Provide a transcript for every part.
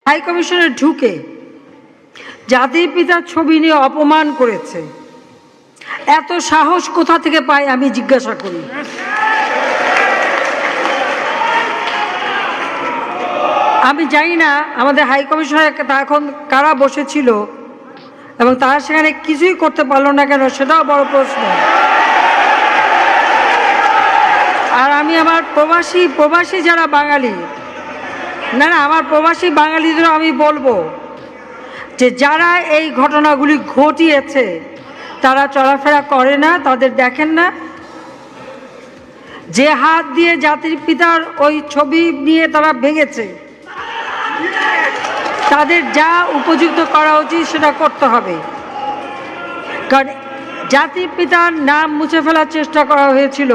High কমিশনে ঢুকে জাতির পিতার ছবি নিয়ে অপমান করেছে, এত সাহস কোথা থেকে পায় আমি জিজ্ঞাসা করি। আমি জানি না আমাদের হাই কমিশনে এখন কারা বসেছিল এবং তারা সেখানে কিছুই করতে পারলো না কেন, সেটাও বড় প্রশ্ন। আর আমি আমার প্রবাসী যারা বাঙালি, না আমার প্রবাসী বাঙালিদেরও আমি বলবো যে যারা এই ঘটনাগুলি ঘটিয়েছে তারা চলাফেরা করে না, তাদের দেখেন না। যে হাত দিয়ে জাতির পিতার ওই ছবি নিয়ে তারা ভেঙেছে, তাদের যা উপযুক্ত করা উচিত সেটা করতে হবে। কারণ জাতির পিতার নাম মুছে ফেলার চেষ্টা করা হয়েছিল,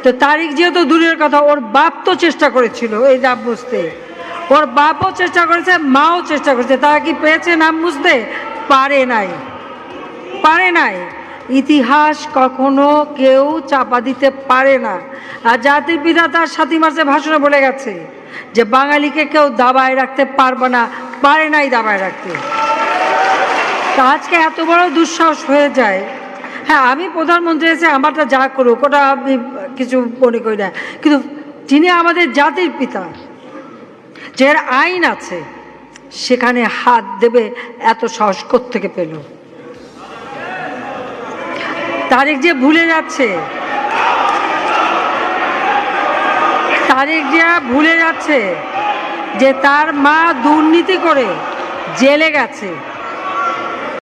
তো তারিখ যেহেতু দূরের কথা, ওর বাপ তো চেষ্টা করেছিল এই নাম মুছতে, ওর বাপও চেষ্টা করেছে, মাও চেষ্টা করেছে। তারা কি পেরেছে নাম মুছতে? পারে নাই। ইতিহাস কখনো কেউ চাপা দিতে পারে না। আর জাতির পিতা তার 7 মার্চে ভাষণে বলে গেছে যে বাঙালিকে কেউ দাবায় রাখতে পারবে না, পারে নাই দাবায় রাখতে। তা আজকে এত বড় দুঃসাহস হয়ে যায়। হ্যাঁ, আমি প্রধানমন্ত্রী এসে আমারটা যা করুক ওটা আমি কিছু মনে করি না, কিন্তু যিনি আমাদের জাতির পিতা, যার আইন আছে, সেখানে হাত দেবে এত সাহস কোত্থেকে পেল? তারেক যে ভুলে যাচ্ছে যে তার মা দুর্নীতি করে জেলে গেছে।